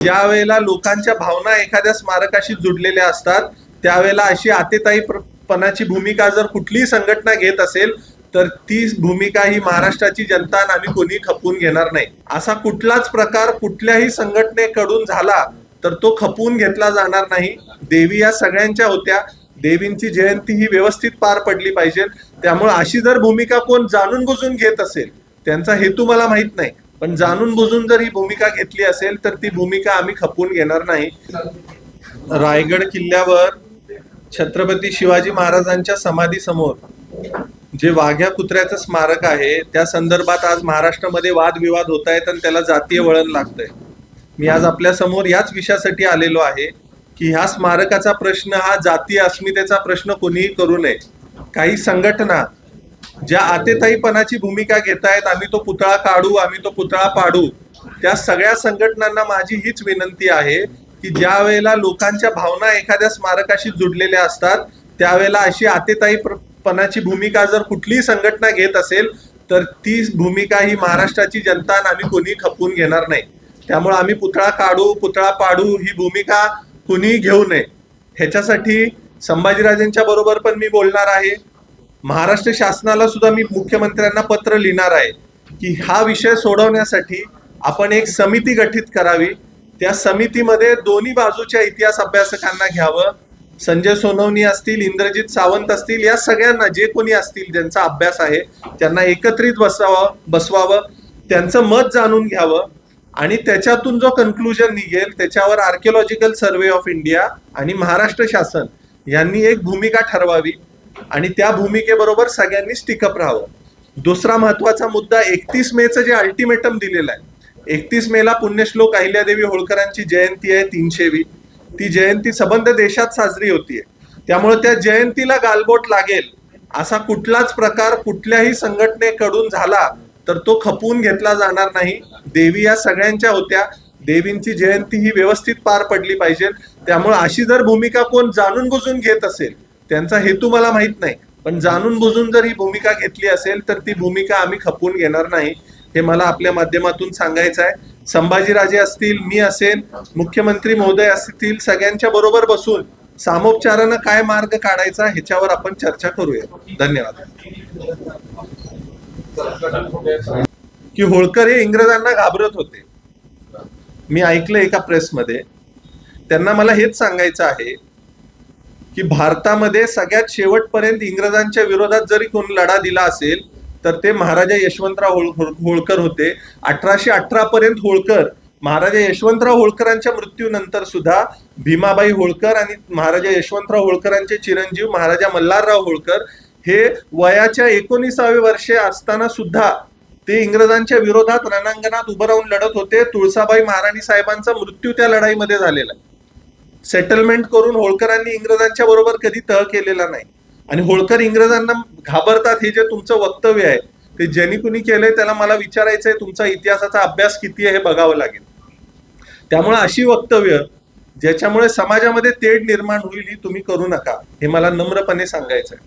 ज्या वेळेला लोकांच्या भावना एखाद्या स्मारकाशी जुडलेल्या असतात त्यावेळेला अशी आतेताईपणाची भूमिका जर कुठलीही संघटना घेत असेल तर ती भूमिका ही महाराष्ट्राची जनता आणि आम्ही कोणी खपवून घेणार नाही। असा कुठलाच प्रकार कुठल्याही संघटनेकडून झाला तर तो खपवून घेतला जाणार नाही। देवी या सगळ्यांच्या होत्या, देवींची जयंती ही व्यवस्थित पार पडली पाहिजे। त्यामुळे अशी जर भूमिका कोण जाणून बुजून घेत असेल, त्यांचा हेतू मला माहित नाही, पण जाणून बुजून जर ही भूमिका घेतली असेल तर ती भूमिका आम्ही खपवून घेणार नाही। रायगड किल्ल्यावर छत्रपती शिवाजी महाराजांच्या समाधी समोर जे वाघ्या कुत्र्याचं स्मारक आहे त्या संदर्भात आज महाराष्ट्रामध्ये वादविवाद होत आहेत आणि त्याला जातीय वळण लागतंय। मी आज आपल्या समोर याच विषयासाठी आलेलो आहे की ह्या स्मारकाचा प्रश्न हा जातीय अस्मितेचा प्रश्न कोणीही करू नये। काही संघटना ज्या आतेताईपणाची भूमिका घेत आहेत, आम्ही तो पुतळा काढू, आम्ही तो पुतळा पाडू, त्या सगळ्या संघटनांना माझी हीच विनंती आहे की ज्या वेळेला लोकांच्या भावना एखाद्या स्मारकाशी जुडलेल्या असतात त्यावेळेला अशी आतेताईपणाची भूमिका जर कुठलीही संघटना घेत असेल तर ती भूमिका ही महाराष्ट्राची जनता आणि आम्ही कोणी खपवून घेणार नाही। त्यामुळे आम्ही पुतळा काढू, पुतळा पाडू ही भूमिका कुणीही घेऊ नये। ह्याच्यासाठी संभाजीराजेंच्या बरोबर पण मी बोलणार आहे। महाराष्ट्र शासनाला सुद्धा मी मुख्यमंत्र्यांना पत्र लिहिणार आहे की हा विषय सोडवण्यासाठी आपण एक समिती गठीत करावी। त्या समितीमध्ये दोन्ही बाजूच्या इतिहास अभ्यासकांना घ्यावं, संजय सोनवणे असतील, इंद्रजित सावंत असतील, या सगळ्यांना जे कोणी असतील ज्यांचा अभ्यास आहे त्यांना एकत्रित बसवावं, त्यांचं मत जाणून घ्यावं आणि त्याच्यातून जो कन्क्लुजन निघेल त्याच्यावर आर्किओलॉजिकल सर्वे ऑफ इंडिया आणि महाराष्ट्र शासन यांनी एक भूमिका ठरवावी आणि त्या भूमिकेबरोबर सगळ्यांनी स्टिकअप राहावं। दुसरा महत्वाचा मुद्दा 31 मेचं जे अल्टिमेटम दिलेलं आहे, 31 मेला पुण्यश्लोक अहिल्यादेवी होळकरांची जयंती आहे 300वी। ती जयंती सबंध देशात साजरी होतीये, त्यामुळे त्या जयंतीला गालबोट लागेल असा कुठलाच प्रकार कुठल्याही संघटनेकडून झाला तर तो खपवून घेतला जाणार नाही। देवी या सगळ्यांच्या होत्या, देवींची जयंती ही व्यवस्थित पार पडली पाहिजे। त्यामुळे अशी जर भूमिका कोण जाणून बुजून घेत असेल, त्यांचा हेतू मला माहित नाही, पण जाणून बुजून जर ही भूमिका घेतली असेल तर ती भूमिका आम्ही खपवून घेणार नाही, हे मला आपल्या माध्यमातून सांगायचं आहे। संभाजीराजे असतील, मी असेल, मुख्यमंत्री महोदय असतील, सगळ्यांच्या बरोबर बसून सामोपचारानं काय मार्ग काढायचा ह्याच्यावर आपण चर्चा करूया। धन्यवाद। की होळकर हे इंग्रजांना घाबरत होते, मी ऐकलं एका प्रेसमध्ये। त्यांना मला हेच सांगायचं आहे की भारतामध्ये सगळ्यात शेवटपर्यंत इंग्रजांच्या विरोधात जरी कोण लढा दिला असेल तर ते महाराजा यशवंतराव होळकर होते। 1818 पर्यंत होळकर, महाराजा यशवंतराव होळकरांच्या मृत्यूनंतर सुद्धा भीमाबाई होळकर आणि महाराजा यशवंतराव होळकरांचे चिरंजीव महाराजा मल्हारराव होळकर हे वयाच्या 19व्या वर्षे असताना सुद्धा ते इंग्रजांच्या विरोधात रणांगणात उभं राहून लढत होते। तुळसाबाई महाराणी साहेबांचा मृत्यू त्या लढाईमध्ये झालेला। सेटलमेंट करून होळकरांनी इंग्रजांच्या बरोबर कधी तह केलेला नाही आणि होळकर इंग्रजांना घाबरतात हे जे तुमचं वक्तव्य आहे ते ज्यांनी कुणी केलंय त्याला मला विचारायचंय तुमचा इतिहासाचा अभ्यास किती आहे हे बघावं लागेल। त्यामुळे अशी वक्तव्य ज्याच्यामुळे समाजामध्ये तेढ निर्माण होईल ही तुम्ही करू नका, हे मला नम्रपणे सांगायचंय।